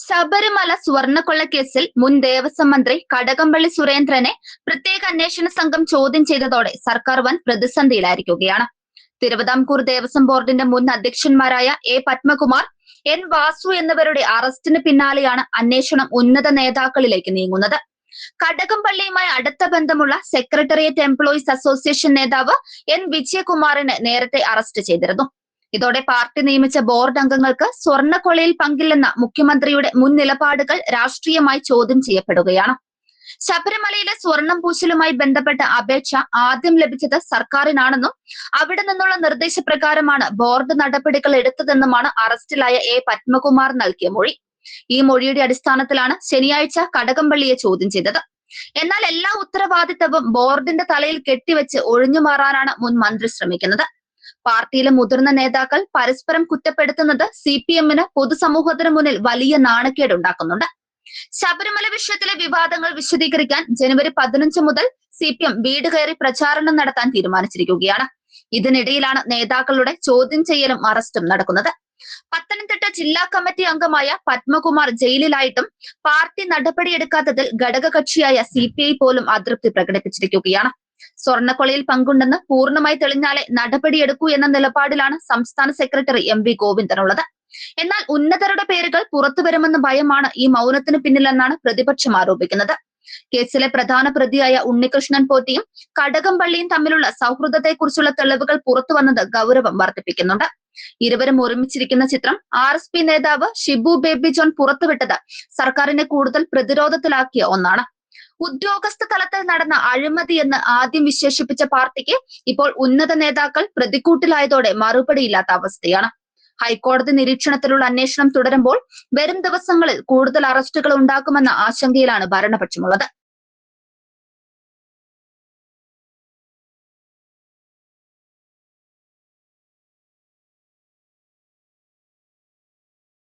ശബരിമല സ്വർണ്ണക്കൊള്ളക്കേസിൽ മുൻ ദേവസ്വം മന്ത്രി കടകംപള്ളി സുരേന്ദ്രനെ പ്രത്യേക അന്വേഷണ സംഘം ചോദ്യം ചെയ്തതോടെ സർക്കാർ വൻ പ്രതിസന്ധിയിലായിരിക്കുകയാണ്. തിരുവിതാംകൂർ ദേവസ്വം ബോർഡിന്റെ മുൻ അധ്യക്ഷന്മാരായ എ പത്മകുമാർ, എൻ വാസു എന്നിവരുടെ അറസ്റ്റിന് പിന്നാലെയാണ് അന്വേഷണം ഉന്നത നേതാക്കളിലേക്ക് നീങ്ങുന്നത്. കടകംപള്ളിയുമായി അടുത്ത ബന്ധമുള്ള സെക്രട്ടേറിയറ്റ് എംപ്ലോയീസ് അസോസിയേഷൻ നേതാവ് എൻ വിജയകുമാറിനെ നേരത്തെ അറസ്റ്റ് ചെയ്തിരുന്നു. ഇതോടെ പാർട്ടി നിയമിച്ച ബോർഡ് അംഗങ്ങൾക്ക് സ്വർണ്ണക്കൊള്ളയിൽ പങ്കില്ലെന്ന മുഖ്യമന്ത്രിയുടെ മുൻ നിലപാടുകൾ രാഷ്ട്രീയമായി ചോദ്യം ചെയ്യപ്പെടുകയാണ്. ശബരിമലയിലെ സ്വർണം പൂശലുമായി ബന്ധപ്പെട്ട അപേക്ഷ ആദ്യം ലഭിച്ചത് സർക്കാരിനാണെന്നും അവിടെ നിന്നുള്ള നിർദ്ദേശപ്രകാരമാണ് ബോർഡ് നടപടികൾ എടുത്തതെന്നുമാണ് അറസ്റ്റിലായ എ പത്മകുമാർ നൽകിയ മൊഴി. ഈ മൊഴിയുടെ അടിസ്ഥാനത്തിലാണ് ശനിയാഴ്ച കടകംപള്ളിയെ ചോദ്യം ചെയ്തത്. എന്നാൽ എല്ലാ ഉത്തരവാദിത്തവും ബോർഡിന്റെ തലയിൽ കെട്ടിവെച്ച് ഒഴിഞ്ഞുമാറാനാണ് മുൻ മന്ത്രി ശ്രമിക്കുന്നത്. പാർട്ടിയിലെ മുതിർന്ന നേതാക്കൾ പരസ്പരം കുറ്റപ്പെടുത്തുന്നത് CPM-ന് പൊതുസമൂഹത്തിന് മുന്നിൽ വലിയ നാണക്കേടുണ്ടാക്കുന്നുണ്ട്. ശബരിമല വിഷയത്തിലെ വിവാദങ്ങൾ വിശദീകരിക്കാൻ ജനുവരി 15 മുതൽ CPM വീട് കയറി പ്രചാരണം നടത്താൻ തീരുമാനിച്ചിരിക്കുകയാണ്. ഇതിനിടയിലാണ് നേതാക്കളുടെ ചോദ്യം ചെയ്യലും അറസ്റ്റും നടക്കുന്നത്. പത്തനംതിട്ട ജില്ലാ കമ്മിറ്റി അംഗമായ പത്മകുമാർ ജയിലിലായിട്ടും പാർട്ടി നടപടിയെടുക്കാത്തതിൽ ഘടകകക്ഷിയായ CPI പോലും അതൃപ്തി പ്രകടിപ്പിച്ചിരിക്കുകയാണ്. സ്വർണ്ണക്കൊള്ളയിൽ പങ്കുണ്ടെന്ന് പൂർണ്ണമായി തെളിഞ്ഞാലേ നടപടിയെടുക്കൂ എന്ന നിലപാടിലാണ് സംസ്ഥാന സെക്രട്ടറി MV ഗോവിന്ദനുള്ളത്. എന്നാൽ ഉന്നതരുടെ പേരുകൾ പുറത്തുവരുമെന്ന ഭയമാണ് ഈ മൗനത്തിന് പിന്നിലെന്നാണ് പ്രതിപക്ഷം ആരോപിക്കുന്നത്. കേസിലെ പ്രധാന പ്രതിയായ ഉണ്ണികൃഷ്ണൻ പോറ്റിയും കടകംപള്ളിയും തമ്മിലുള്ള സൗഹൃദത്തെക്കുറിച്ചുള്ള തെളിവുകൾ പുറത്തുവന്നത് ഗൗരവം വർദ്ധിപ്പിക്കുന്നുണ്ട്. ഇരുവരും ഒരുമിച്ചിരിക്കുന്ന ചിത്രം RSP നേതാവ് ഷിബു ബേബി ജോൺ പുറത്തുവിട്ടത് സർക്കാരിനെ കൂടുതൽ പ്രതിരോധത്തിലാക്കിയ ഒന്നാണ്. ഉദ്യോഗസ്ഥ തലത്തിൽ നടന്ന അഴിമതി എന്ന് ആദ്യം വിശേഷിപ്പിച്ച പാർട്ടിക്ക് ഇപ്പോൾ ഉന്നത നേതാക്കൾ പ്രതിക്കൂട്ടിലായതോടെ മറുപടിയില്ലാത്ത അവസ്ഥയാണ്. ഹൈക്കോടതി നിരീക്ഷണത്തിലുള്ള അന്വേഷണം തുടരുമ്പോൾ വരും ദിവസങ്ങളിൽ കൂടുതൽ അറസ്റ്റുകൾ ഉണ്ടാകുമെന്ന ആശങ്കയിലാണ് ഭരണപക്ഷമുള്ളത്.